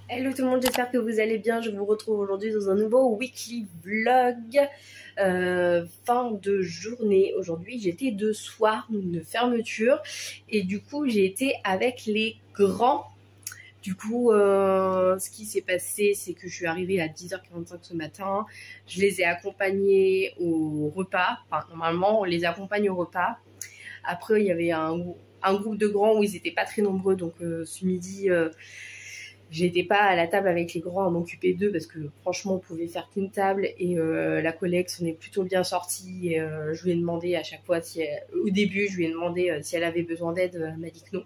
Hello tout le monde, j'espère que vous allez bien. Je vous retrouve aujourd'hui dans un nouveau weekly vlog. Fin de journée. Aujourd'hui j'étais de soir, une fermeture. Et du coup j'ai été avec les grands. Du coup ce qui s'est passé, c'est que je suis arrivée à 10h45 ce matin. Je les ai accompagnés au repas. Enfin normalement on les accompagne au repas. Après il y avait un groupe de grands où ils n'étaient pas très nombreux. Donc ce midi... j'étais pas à la table avec les grands à m'occuper d'eux parce que franchement on pouvait faire qu'une table et la collègue s'en est plutôt bien sortie et je lui ai demandé à chaque fois au début je lui ai demandé si elle avait besoin d'aide, elle m'a dit que non.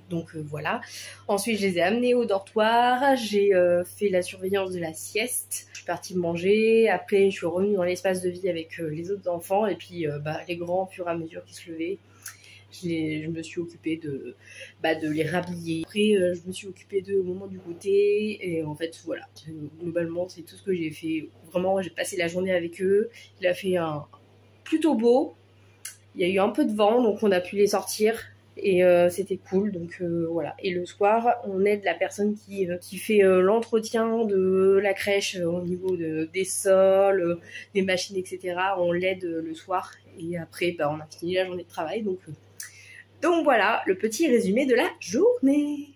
Donc voilà. Ensuite je les ai amenés au dortoir, j'ai fait la surveillance de la sieste, je suis partie manger, après je suis revenue dans l'espace de vie avec les autres enfants et puis les grands au fur et à mesure qu'ils se levaient. Je me suis occupée de les rhabiller. Après, je me suis occupée d'eux au moment du goûter. Et en fait, voilà. Globalement, c'est tout ce que j'ai fait. Vraiment, j'ai passé la journée avec eux. Il a fait un plutôt beau. Il y a eu un peu de vent, donc on a pu les sortir. Et c'était cool, donc voilà. Et le soir, on aide la personne qui fait l'entretien de la crèche au niveau des sols, des machines, etc. On l'aide le soir. Et après, on a fini la journée de travail, donc voilà, le petit résumé de la journée.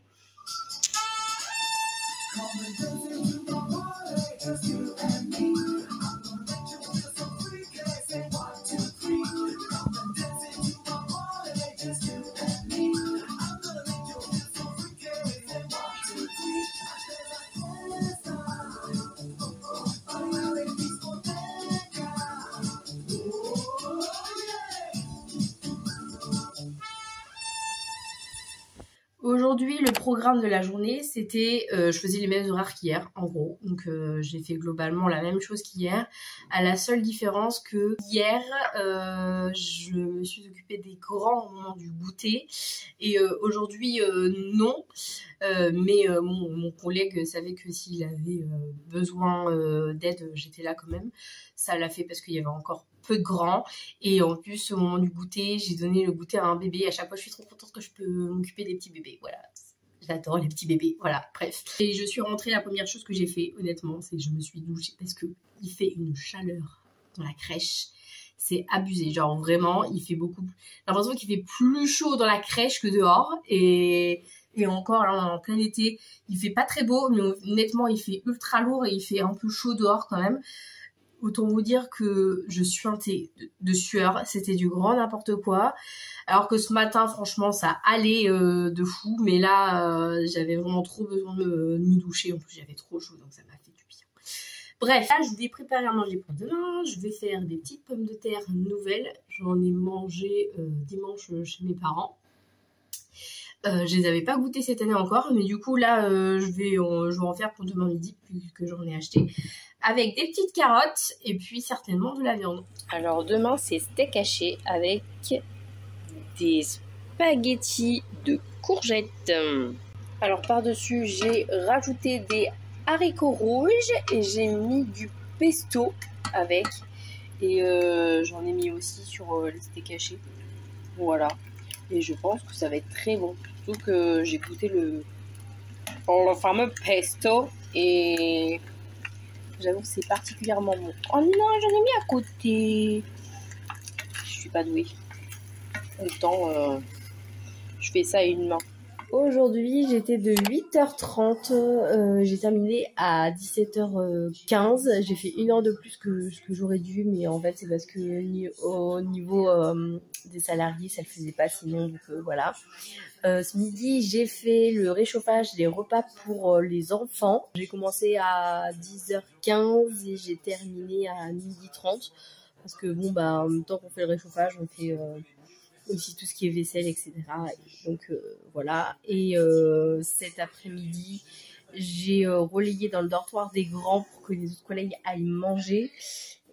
Aujourd'hui, le programme de la journée, c'était, je faisais les mêmes horaires qu'hier, en gros. Donc, j'ai fait globalement la même chose qu'hier, à la seule différence que hier, je me suis occupée des grands au moment du goûter. Et aujourd'hui, non. Mais mon collègue savait que s'il avait besoin d'aide, j'étais là quand même. Ça l'a fait parce qu'il y avait encore peu de grands et en plus au moment du goûter j'ai donné le goûter à un bébé. À chaque fois je suis trop contente que je peux m'occuper des petits bébés, voilà, j'adore les petits bébés, voilà, bref. Et je suis rentrée, la première chose que j'ai fait honnêtement c'est que je me suis douchée parce que il fait une chaleur dans la crèche, c'est abusé, genre vraiment il fait beaucoup, j'ai l'impression qu'il fait plus chaud dans la crèche que dehors et encore là en plein été il fait pas très beau mais honnêtement il fait ultra lourd et il fait un peu chaud dehors quand même. Autant vous dire que je suintais de sueur, c'était du grand n'importe quoi. Alors que ce matin, franchement, ça allait de fou. Mais là, j'avais vraiment trop besoin de me doucher. En plus, j'avais trop chaud, donc ça m'a fait du bien. Bref, là, je vais préparer à manger pour demain. Je vais faire des petites pommes de terre nouvelles. J'en ai mangé dimanche chez mes parents. Je les avais pas goûtées cette année encore, mais du coup là je vais en faire pour demain midi puisque j'en ai acheté, avec des petites carottes et puis certainement de la viande. Alors demain c'est steak haché avec des spaghettis de courgettes. Alors par-dessus j'ai rajouté des haricots rouges et j'ai mis du pesto avec, et j'en ai mis aussi sur les steaks hachés. Voilà. Et je pense que ça va être très bon. Surtout que j'ai goûté le fameux pesto et j'avoue que c'est particulièrement bon. Oh non, j'en ai mis à côté. Je suis pas douée. Autant je fais ça à une main. Aujourd'hui, j'étais de 8h30, j'ai terminé à 17h15. J'ai fait 1 heure de plus que ce que j'aurais dû, mais en fait, c'est parce que au niveau des salariés, ça le faisait pas sinon, donc voilà. Ce midi, j'ai fait le réchauffage des repas pour les enfants. J'ai commencé à 10h15 et j'ai terminé à 12h30. Parce que bon, en même temps qu'on fait le réchauffage, on fait aussi tout ce qui est vaisselle, etc. Donc voilà. Et cet après-midi, j'ai relayé dans le dortoir des grands pour que les autres collègues aillent manger.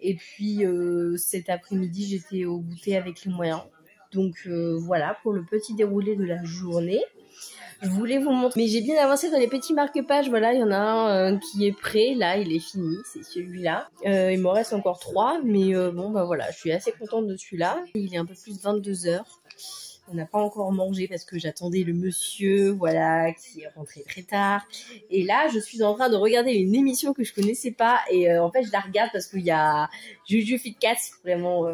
Et puis cet après-midi, j'étais au goûter avec les moyens. Donc voilà pour le petit déroulé de la journée. Je voulais vous montrer, mais j'ai bien avancé dans les petits marque-pages. Voilà, il y en a un qui est prêt, là, il est fini, c'est celui-là. Il m'en reste encore 3, mais voilà, je suis assez contente de celui-là. Il est un peu plus de 22h. On n'a pas encore mangé parce que j'attendais le monsieur, voilà, qui est rentré très tard. Et là, je suis en train de regarder une émission que je connaissais pas. Et en fait, je la regarde parce qu'il y a Juju Fit Cats, vraiment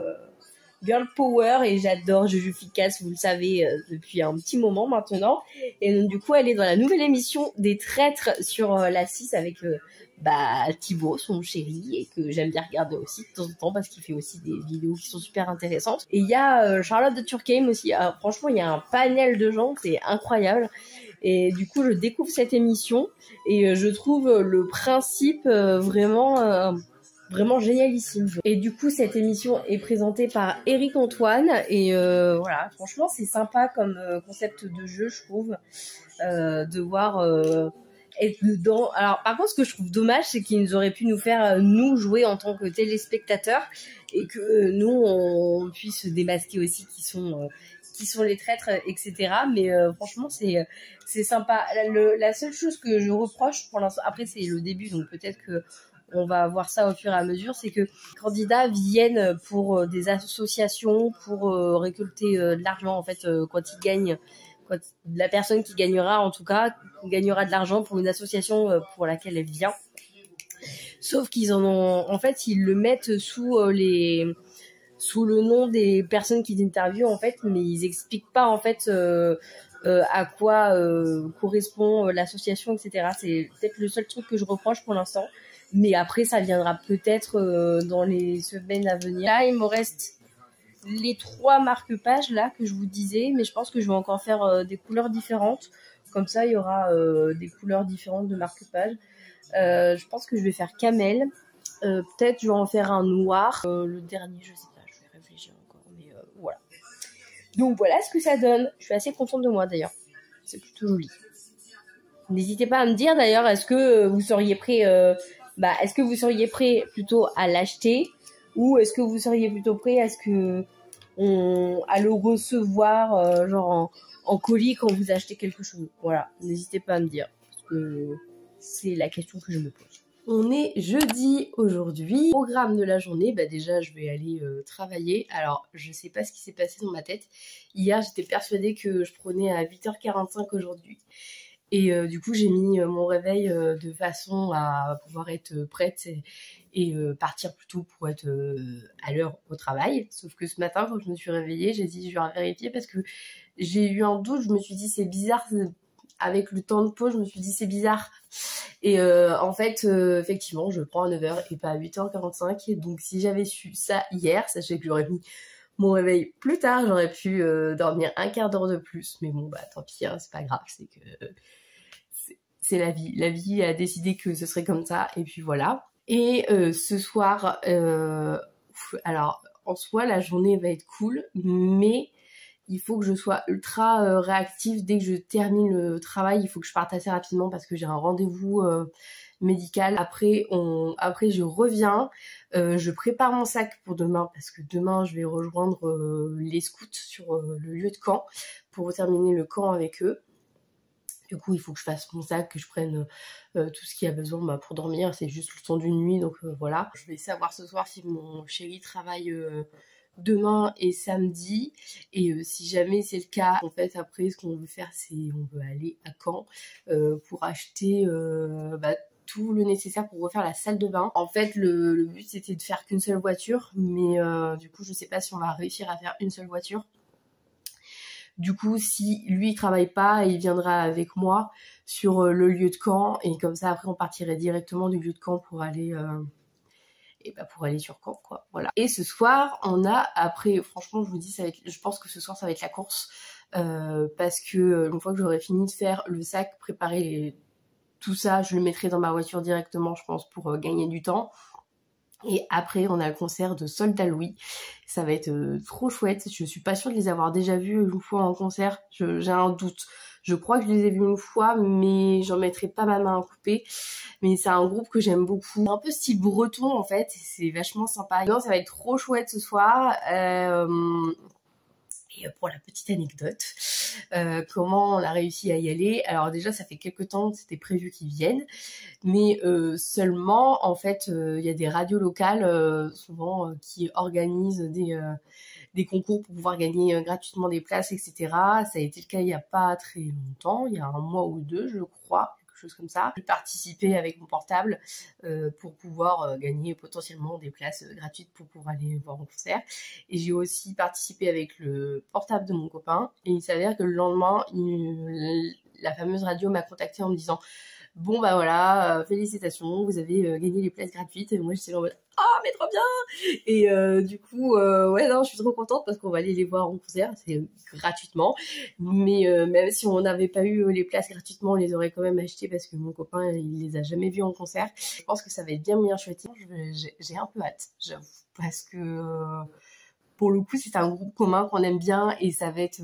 girl power. Et j'adore Juju Fit Cats, vous le savez, depuis un petit moment maintenant. Et donc, du coup, elle est dans la nouvelle émission des traîtres sur la 6 avec Thibaut, son chéri, et que j'aime bien regarder aussi de temps en temps parce qu'il fait aussi des vidéos qui sont super intéressantes. Et il y a Charlotte de Turckheim aussi. Alors, franchement, il y a un panel de gens, c'est incroyable. Et du coup, je découvre cette émission et je trouve le principe vraiment génialissime. Et du coup, cette émission est présentée par Eric Antoine et voilà, franchement, c'est sympa comme concept de jeu, je trouve, de voir être dedans. Alors, par contre, ce que je trouve dommage, c'est qu'ils auraient pu nous faire nous jouer en tant que téléspectateurs et que nous on puisse se démasquer aussi qui sont les traîtres, etc. Mais franchement, c'est sympa. La seule chose que je reproche pour l'instant, après c'est le début, donc peut-être que on va voir ça au fur et à mesure, c'est que les candidats viennent pour des associations, pour récolter de l'argent en fait quand ils gagnent. Quand la personne qui gagnera, en tout cas, gagnera de l'argent pour une association pour laquelle elle vient. Sauf qu'ils en fait, ils le mettent sous le nom des personnes qu'ils interviewent, en fait, mais ils expliquent pas, en fait, à quoi correspond l'association, etc. C'est peut-être le seul truc que je reproche pour l'instant. Mais après, ça viendra peut-être dans les semaines à venir. Là, il me reste les 3 marque-pages là que je vous disais, mais je pense que je vais encore faire des couleurs différentes. Comme ça, il y aura des couleurs différentes de marque-pages. Je pense que je vais faire camel. Peut-être je vais en faire un noir. Le dernier, je sais pas, je vais réfléchir encore, mais voilà. Donc voilà ce que ça donne. Je suis assez contente de moi d'ailleurs. C'est plutôt joli. N'hésitez pas à me dire d'ailleurs, est-ce que vous seriez prêt plutôt à l'acheter ou est-ce que vous seriez plutôt prêt à le recevoir genre en colis quand vous achetez quelque chose. Voilà, n'hésitez pas à me dire parce que c'est la question que je me pose. On est jeudi aujourd'hui. Programme de la journée, déjà je vais aller travailler. Alors je sais pas ce qui s'est passé dans ma tête. Hier j'étais persuadée que je prenais à 8h45 aujourd'hui. Et du coup j'ai mis mon réveil de façon à pouvoir être prête et partir plus tôt pour être à l'heure au travail. Sauf que ce matin quand je me suis réveillée, j'ai dit je vais vérifier parce que j'ai eu un doute, je me suis dit c'est bizarre, avec le temps de pause je me suis dit c'est bizarre. Et en fait effectivement je prends à 9h et pas à 8h45 et donc si j'avais su ça hier, sachez que j'aurais mis mon réveil plus tard, j'aurais pu dormir un quart d'heure de plus, mais bon tant pis, hein, c'est pas grave, c'est la vie. La vie a décidé que ce serait comme ça, et puis voilà. Et ce soir, alors en soi la journée va être cool, mais il faut que je sois ultra réactive dès que je termine le travail. Il faut que je parte assez rapidement parce que j'ai un rendez-vous médical. Après je reviens, je prépare mon sac pour demain parce que demain je vais rejoindre les scouts sur le lieu de camp pour terminer le camp avec eux. Du coup, il faut que je fasse mon sac, que je prenne tout ce qu'il y a besoin pour dormir. C'est juste le temps d'une nuit, donc voilà. Je vais savoir ce soir si mon chéri travaille demain et samedi. Et si jamais c'est le cas, en fait, après, ce qu'on veut faire, c'est on veut aller à Caen pour acheter tout le nécessaire pour refaire la salle de bain. En fait, le but, c'était de faire qu'une seule voiture. Mais du coup, je sais pas si on va réussir à faire une seule voiture. Du coup, si lui il travaille pas, il viendra avec moi sur le lieu de camp et comme ça après on partirait directement du lieu de camp pour aller sur camp quoi. Voilà. Et ce soir, on a après franchement, je vous dis je pense que ce soir ça va être la course parce que une fois que j'aurai fini de faire le sac, préparer tout ça, je le mettrai dans ma voiture directement, je pense pour gagner du temps. Et après on a le concert de Soldat Louis, ça va être trop chouette. Je suis pas sûre de les avoir déjà vus une fois en concert, j'ai un doute. Je crois que je les ai vus une fois, mais j'en mettrai pas ma main à couper. Mais c'est un groupe que j'aime beaucoup, un peu style breton en fait, c'est vachement sympa. Non, ça va être trop chouette ce soir. Et pour la petite anecdote, comment on a réussi à y aller. Alors déjà, ça fait quelques temps que c'était prévu qu'ils viennent, mais seulement, en fait, il y a des radios locales, souvent, qui organisent des concours pour pouvoir gagner gratuitement des places, etc. Ça a été le cas il n'y a pas très longtemps, il y a un mois ou deux je crois, quelque chose comme ça. J'ai participé avec mon portable pour pouvoir gagner potentiellement des places gratuites pour pouvoir aller voir un concert. Et j'ai aussi participé avec le portable de mon copain. Et il s'avère que le lendemain, la fameuse radio m'a contacté en me disant bon bah voilà, félicitations, vous avez gagné les places gratuites. Et moi j'étais en mode ah mais trop bien. Et du coup ouais non je suis trop contente parce qu'on va aller les voir en concert, c'est gratuitement. Mais même si on n'avait pas eu les places gratuitement, on les aurait quand même achetées parce que mon copain il les a jamais vus en concert. Je pense que ça va être bien chouette. J'ai un peu hâte, j'avoue, parce que pour le coup, c'est un groupe commun qu'on aime bien et ça va être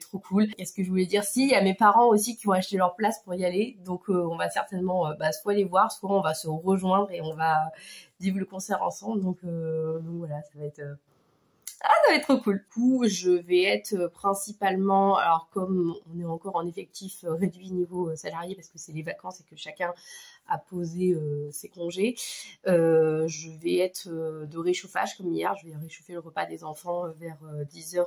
trop cool. Qu'est-ce que je voulais dire? Si, il y a mes parents aussi qui ont acheté leur place pour y aller, donc on va certainement soit les voir, soit on va se rejoindre et on va vivre le concert ensemble. Donc voilà, ça va être trop cool. Du coup, je vais être principalement, alors comme on est encore en effectif réduit niveau salarié parce que c'est les vacances et que chacun a posé ses congés, je vais être de réchauffage comme hier. Je vais réchauffer le repas des enfants vers 10h,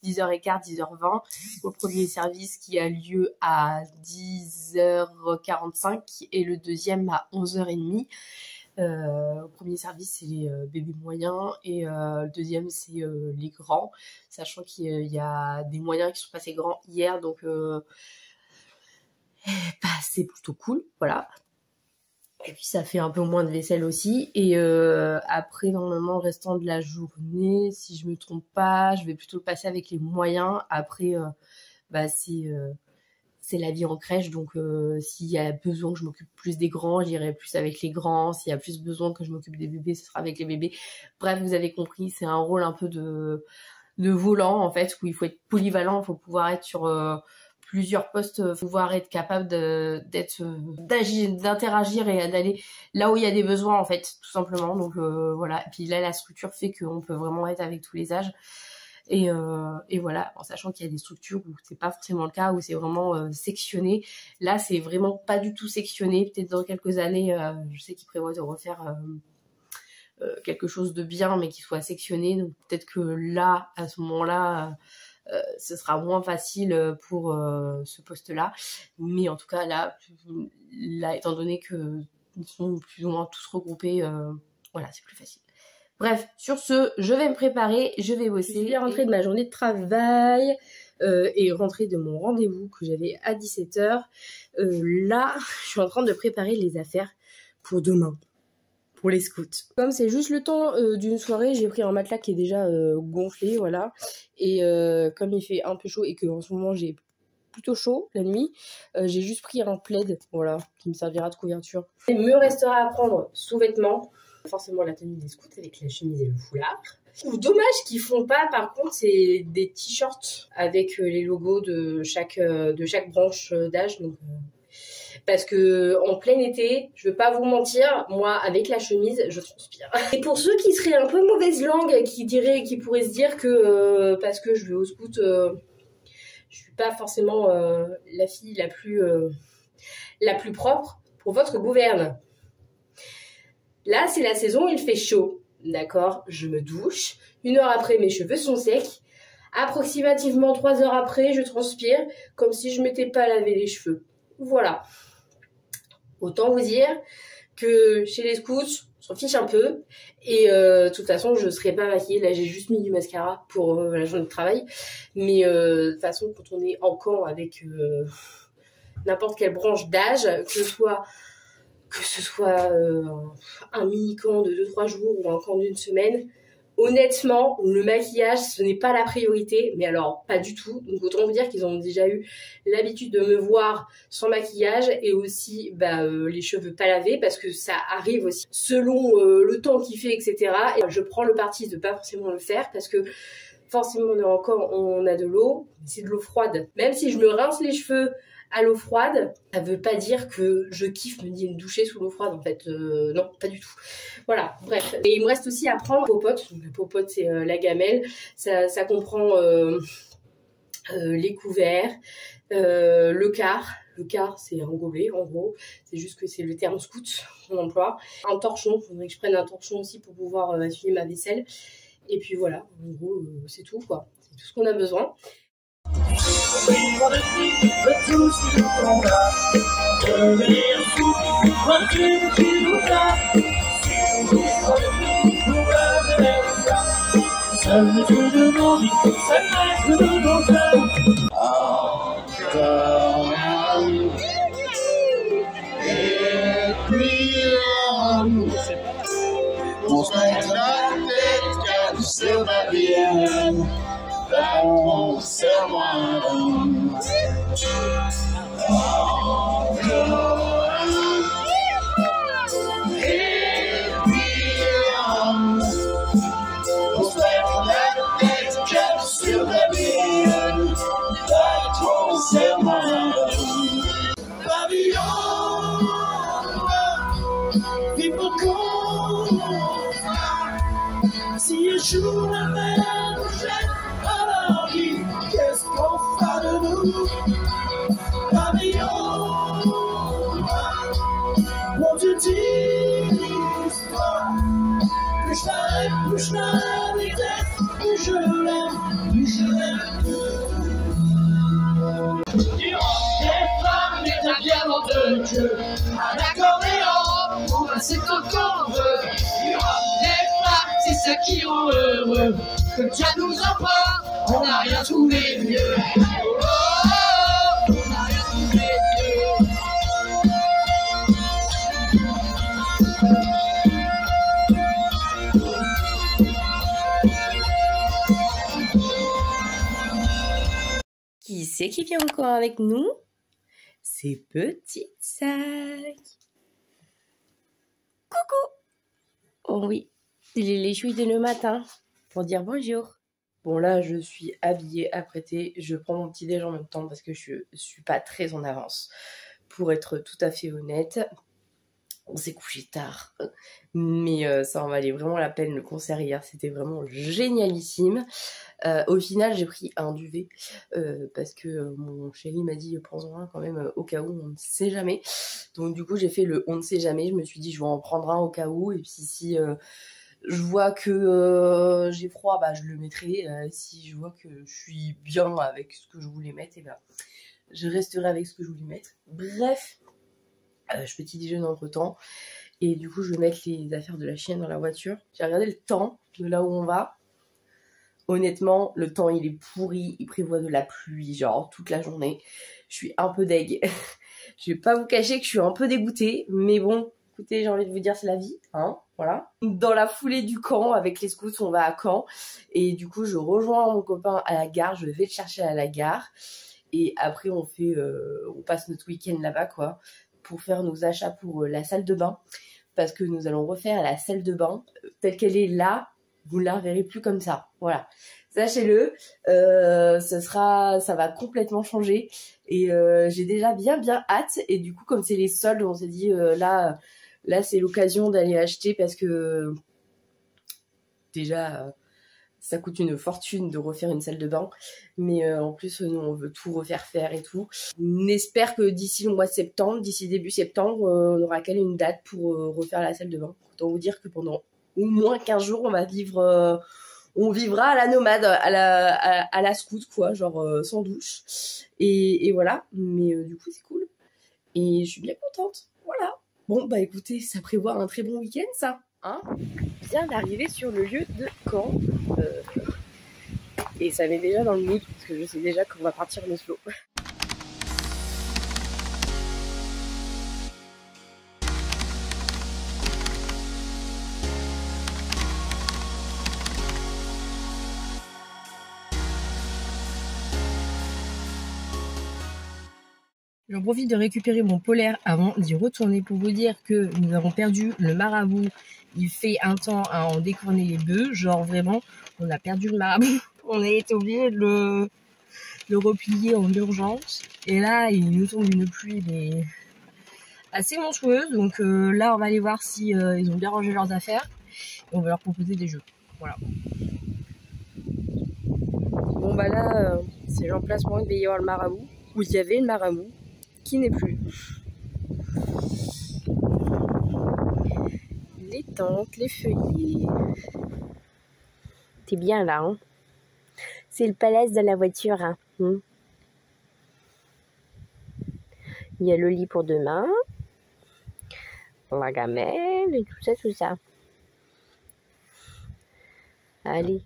10h15, 10h20 au premier service qui a lieu à 10h45 et le deuxième à 11h30. Le premier service c'est les bébés moyens et le deuxième c'est les grands, sachant qu'il y a des moyens qui sont pas assez grands hier, donc c'est plutôt cool, voilà. Et puis ça fait un peu moins de vaisselle aussi. Et après, normalement, le restant de la journée, si je me trompe pas, je vais plutôt le passer avec les moyens. Après, c'est la vie en crèche, donc s'il y a besoin que je m'occupe plus des grands, j'irai plus avec les grands. S'il y a plus besoin que je m'occupe des bébés, ce sera avec les bébés. Bref, vous avez compris, c'est un rôle un peu de volant, en fait, où il faut être polyvalent, il faut pouvoir être sur plusieurs postes, pouvoir être capable d'interagir et d'aller là où il y a des besoins, en fait, tout simplement. Donc voilà. Et puis là, la structure fait qu'on peut vraiment être avec tous les âges. Et voilà, en sachant qu'il y a des structures où c'est pas forcément le cas, où c'est vraiment sectionné. Là, c'est vraiment pas du tout sectionné. Peut-être dans quelques années, je sais qu'ils prévoient de refaire quelque chose de bien, mais qui soit sectionné. Donc peut-être que là, à ce moment-là, ce sera moins facile pour ce poste-là. Mais en tout cas, là, étant donné qu'ils sont plus ou moins tous regroupés, voilà, c'est plus facile. Bref, sur ce, je vais me préparer, je vais bosser. Je suis rentrée de ma journée de travail et rentrée de mon rendez-vous que j'avais à 17h. Là, je suis en train de préparer les affaires pour demain, pour les scouts. Comme c'est juste le temps d'une soirée, j'ai pris un matelas qui est déjà gonflé, voilà. Et comme il fait un peu chaud et que en ce moment j'ai plutôt chaud la nuit, j'ai juste pris un plaid, voilà, qui me servira de couverture. Il me restera à prendre sous-vêtements. Forcément la tenue des scouts avec la chemise et le foulard. Dommage qu'ils font pas, par contre, c'est des t-shirts avec les logos de chaque branche d'âge. Donc, parce que en plein été, je vais pas vous mentir, moi avec la chemise, je transpire. Et pour ceux qui seraient un peu mauvaise langue, qui pourraient se dire que parce que je vais au scout, je suis pas forcément la fille la plus propre, pour votre gouverne. Là, c'est la saison, il fait chaud, d'accord? Je me douche. 1 heure après, mes cheveux sont secs. Approximativement 3 heures après, je transpire comme si je m'étais pas lavé les cheveux. Voilà. Autant vous dire que chez les scouts, on s'en fiche un peu. Et de toute façon, je serai pas maquillée. Là, j'ai juste mis du mascara pour la journée de travail. Mais de toute façon, quand on est en camp avec n'importe quelle branche d'âge, que ce soit un mini-camp de 2-3 jours ou un camp d'1 semaine, honnêtement, le maquillage, ce n'est pas la priorité, mais alors pas du tout. Donc autant vous dire qu'ils ont déjà eu l'habitude de me voir sans maquillage et aussi les cheveux pas lavés, parce que ça arrive aussi selon le temps qu'il fait, etc. Et je prends le parti de pas forcément le faire parce que forcément on a de l'eau, c'est de l'eau froide. Même si je me rince les cheveux à l'eau froide, ça veut pas dire que je kiffe me doucher sous l'eau froide, en fait, non, pas du tout. Voilà, bref. Et il me reste aussi à prendre la popote. Donc la popote, c'est la gamelle. Ça comprend les couverts, le quart. Le quart, c'est un gobelet, en gros. C'est juste que c'est le terme scout qu'on emploie. Un torchon, il faudrait que je prenne un torchon aussi pour pouvoir essuyer ma vaisselle. Et puis voilà, en gros, c'est tout quoi. C'est tout ce qu'on a besoin. On se met la tête car sur la vienne, on serre-moi. Et puis on se met la tête car sur la vienne, on serre-moi. Pavillon, vive le con. Si un jour la mer nous jette à la vie, qu'est-ce qu'on fera de nous? Pavillon, mon Dieu, dis-moi, plus je l'aime, plus je la déteste, plus je l'aime, plus je l'aime. Du rang des femmes et d'un diamant de Dieu, un accordéon pour un c'est qu'on veut. Du rang des femmes, c'est ceux qui rend heureux, que Dieu nous emporte, on n'a rien trouvé de mieux. Oh, oh, oh, on n'a rien trouvé de mieux. Qui c'est qui vient encore avec nous? C'est Petite Sac. Coucou! Oh oui, il est les chouilles de le matin pour dire bonjour. Bon là, je suis habillée, apprêtée, je prends mon petit déj en même temps parce que je suis pas très en avance. Pour être tout à fait honnête, on s'est couché tard, mais ça en valait vraiment la peine. Le concert hier, c'était vraiment génialissime. Au final, j'ai pris un duvet parce que mon chéri m'a dit prends-en un quand même au cas où, on ne sait jamais. Donc du coup, j'ai fait le on ne sait jamais. Je me suis dit je vais en prendre un au cas où, et puis si je vois que j'ai froid, bah je le mettrai. Si je vois que je suis bien avec ce que je voulais mettre, et ben je resterai avec ce que je voulais mettre. Bref, je petit déjeune entre temps. Et du coup, je vais mettre les affaires de la chienne dans la voiture. J'ai regardé le temps de là où on va. Honnêtement, le temps il est pourri. Il prévoit de la pluie, genre toute la journée. Je suis un peu deg. Je vais pas vous cacher que je suis un peu dégoûtée. Mais bon, écoutez, j'ai envie de vous dire, c'est la vie, hein, voilà. Dans la foulée du camp, avec les scouts, on va à Caen. Et du coup, je rejoins mon copain à la gare. Je vais le chercher à la gare. Et après, on passe notre week-end là-bas, quoi, pour faire nos achats pour la salle de bain. Parce que nous allons refaire la salle de bain telle qu'elle est là. Vous ne la reverrez plus comme ça. Voilà. Sachez-le, ça va complètement changer. Et j'ai déjà bien hâte. Et du coup, comme c'est les soldes, on s'est dit là c'est l'occasion d'aller acheter parce que déjà ça coûte une fortune de refaire une salle de bain. Mais en plus, nous, on veut tout refaire faire et tout. On espère que d'ici le mois de septembre, d'ici début septembre, on aura calé une date pour refaire la salle de bain. Autant vous dire que pendant au moins 15 jours, on va vivre... on vivra à la nomade, à la scout, quoi, genre sans douche. Et voilà, mais du coup, c'est cool. Et je suis bien contente, voilà. Bon, bah écoutez, ça prévoit un très bon week-end, ça. Hein, vient d'arriver sur le lieu de Caen. Et ça met déjà dans le mood, parce que je sais déjà qu'on va partir le slow. J'en profite de récupérer mon polaire avant d'y retourner pour vous dire que nous avons perdu le marabout. Il fait un temps à en décorner les bœufs, genre vraiment, on a perdu le marabout. On a été obligé de le replier en urgence. Et là, il nous tombe une pluie mais assez monstrueuse. Donc là, on va aller voir si ils ont bien rangé leurs affaires. Et on va leur proposer des jeux. Voilà. Bon bah là, c'est l'emplacement où il devait y avoir le marabout. Où il y avait le marabout. Qui n'est plus. Les tentes, les feuillets. T'es bien là, hein? C'est le palace de la voiture, hein. Il y a le lit pour demain, la gamelle et tout ça, tout ça. Allez.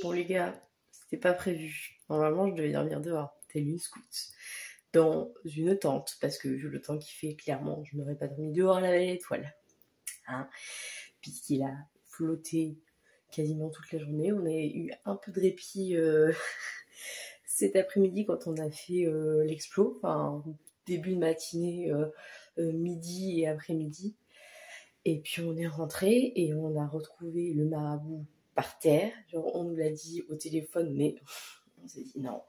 Bon les gars, c'était pas prévu. Normalement je devais dormir dehors, telle une scout, dans une tente, parce que vu le temps qu'il fait, clairement je n'aurais pas dormi dehors à la belle étoile. Hein, puisqu'il a flotté quasiment toute la journée. On a eu un peu de répit cet après-midi quand on a fait l'explo, enfin début de matinée, midi et après-midi. Et puis on est rentré et on a retrouvé le marabout par terre. Genre on nous l'a dit au téléphone, mais on s'est dit non.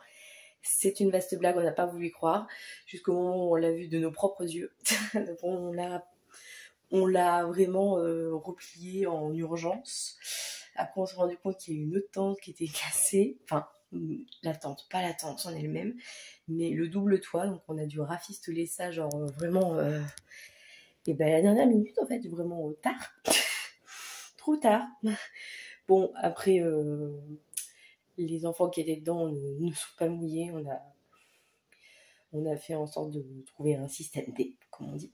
C'est une vaste blague, on n'a pas voulu y croire. Jusqu'au moment où on l'a vu de nos propres yeux. Donc on l'a vraiment replié en urgence. Après on s'est rendu compte qu'il y a une autre tente qui était cassée. Enfin, la tente, pas la tente en elle-même, mais le double toit. Donc on a dû rafistoler ça, genre vraiment... Et ben la dernière minute en fait, vraiment tard. Trop tard. Bon, après, les enfants qui étaient dedans ne sont pas mouillés. On a fait en sorte de trouver un système D, comme on dit.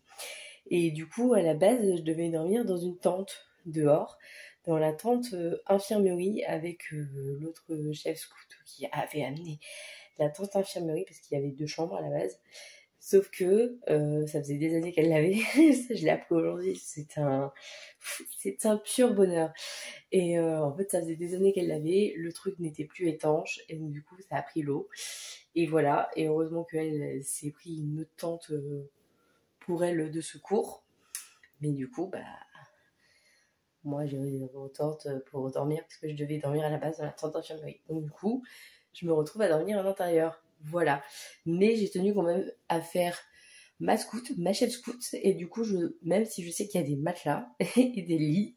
Et du coup, à la base, je devais dormir dans une tente dehors, dans la tente infirmerie avec l'autre chef scout qui avait amené la tente infirmerie parce qu'il y avait 2 chambres à la base. Sauf que ça faisait des années qu'elle l'avait, ça je l'ai appris aujourd'hui, c'est un pur bonheur. Et en fait ça faisait des années qu'elle l'avait, le truc n'était plus étanche et donc, du coup ça a pris l'eau. Et voilà, et heureusement qu'elle s'est pris une autre tente pour elle de secours. Mais du coup, bah moi j'ai eu des tentes pour dormir parce que je devais dormir à la base dans la tente infirmerie. Donc du coup, je me retrouve à dormir à l'intérieur. Voilà, mais j'ai tenu quand même à faire ma chef scout, et du coup, même si je sais qu'il y a des matelas et des lits,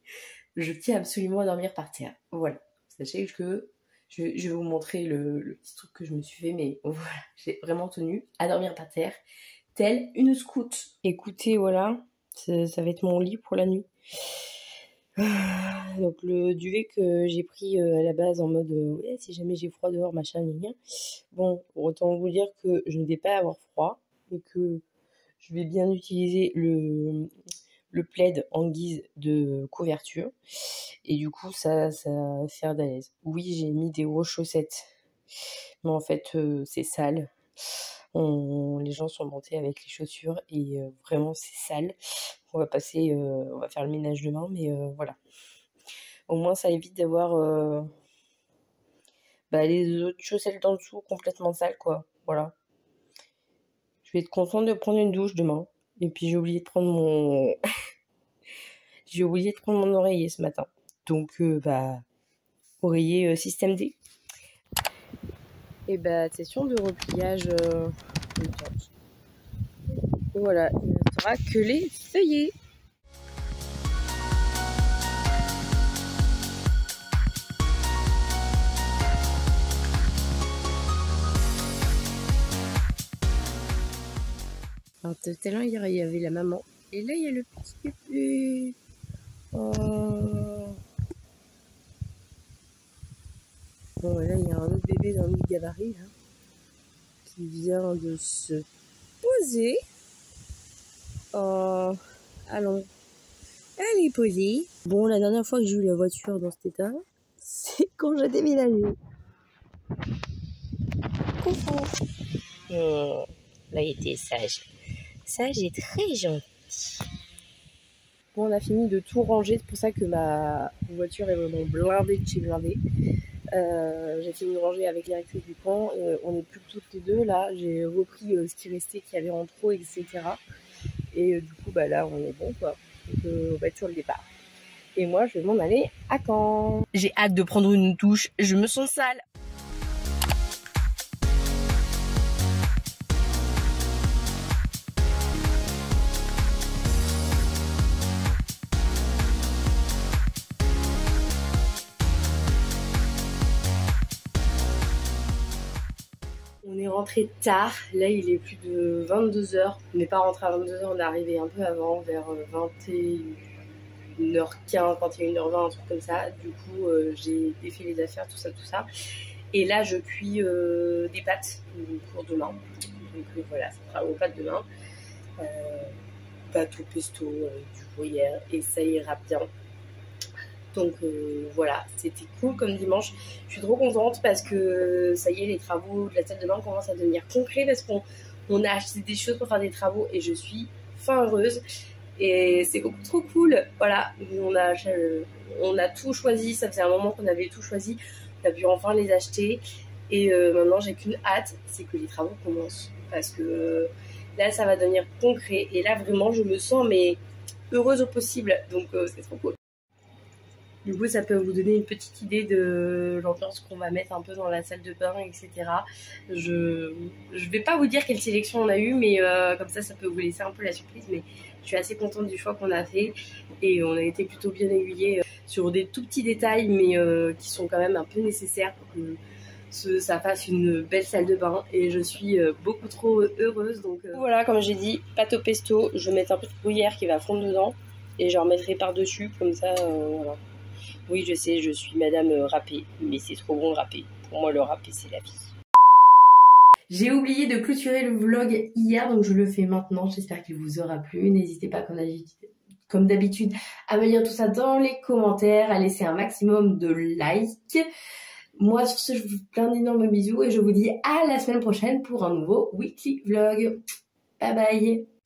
je tiens absolument à dormir par terre. Voilà, sachez que je vais vous montrer le petit truc que je me suis fait, mais voilà, j'ai vraiment tenu à dormir par terre, telle une scout. Écoutez, voilà, ça va être mon lit pour la nuit. Donc le duvet que j'ai pris à la base en mode ouais, si jamais j'ai froid dehors machin gna. Bon, autant vous dire que je ne vais pas avoir froid et que je vais bien utiliser le plaid en guise de couverture et du coup ça va faire d'aise. Oui, j'ai mis des grosses chaussettes mais en fait c'est sale. Les gens sont montés avec les chaussures et vraiment c'est sale. On va faire le ménage demain, mais voilà. Au moins ça évite d'avoir les autres chaussettes en dessous complètement sales, quoi. Voilà. Je vais être contente de prendre une douche demain. Et puis j'ai oublié de prendre mon oreiller ce matin. Donc oreiller système D. Et session de repliage une tente. Voilà, il ne restera que les feuillets. Alors tout à l'heure, il y avait la maman. Et là, il y a le petit bébé. Oh. Bon, là, il y a un autre bébé dans le gabarit, là, qui vient de se poser. Oh, allons. Elle est posée. Bon, la dernière fois que j'ai eu la voiture dans cet état, c'est quand j'ai déménagé. Coucou. Là, il était sage. Sage et très gentil. Bon, on a fini de tout ranger. C'est pour ça que ma voiture est vraiment blindée de chez blindée. J'ai fini de ranger avec les rectrices du coin. On n'est plus que toutes les deux. Là, j'ai repris ce qui restait, qu'il y avait en trop, etc. Et du coup, là, on est bon, quoi. Donc, on va être sur le départ. Et moi, je vais m'en aller à Caen. J'ai hâte de prendre une douche. Je me sens sale. rentré tard. Là, il est plus de 22h. On n'est pas rentré à 22h, on est arrivé un peu avant, vers 21h15, 21h20, un truc comme ça. Du coup, j'ai défait les affaires, tout ça. Et là, je cuis des pâtes pour demain. Donc voilà, ça sera aux pâtes demain. Pâtes au pesto du gruyère et ça ira bien. Donc voilà, c'était cool comme dimanche. Je suis trop contente parce que ça y est, les travaux de la salle de bain commencent à devenir concrets parce qu'on a acheté des choses pour faire des travaux et je suis fin heureuse. Et c'est beaucoup trop cool. Voilà, on a tout choisi. Ça faisait un moment qu'on avait tout choisi. On a pu enfin les acheter. Et maintenant, j'ai qu'une hâte, c'est que les travaux commencent. Parce que là, ça va devenir concret. Et là, vraiment, je me sens mais heureuse au possible. Donc, c'est trop cool. Du coup, ça peut vous donner une petite idée de l'ambiance qu'on va mettre un peu dans la salle de bain, etc. Je vais pas vous dire quelle sélection on a eu, mais comme ça peut vous laisser un peu la surprise. Mais je suis assez contente du choix qu'on a fait. Et on a été plutôt bien aiguillés sur des tout petits détails, mais qui sont quand même un peu nécessaires pour que ça fasse une belle salle de bain. Et je suis beaucoup trop heureuse. Donc voilà, comme j'ai dit, pâte au pesto. Je vais mettre un peu de gruyère qui va fondre dedans. Et je remettrai par-dessus, comme ça, voilà. Oui, je sais, je suis madame râpée, mais c'est trop bon le râpé. Pour moi, le râpé, c'est la vie. J'ai oublié de clôturer le vlog hier, donc je le fais maintenant. J'espère qu'il vous aura plu. N'hésitez pas, comme d'habitude, à me dire tout ça dans les commentaires, à laisser un maximum de likes. Moi, sur ce, je vous fais plein d'énormes bisous et je vous dis à la semaine prochaine pour un nouveau weekly vlog. Bye bye!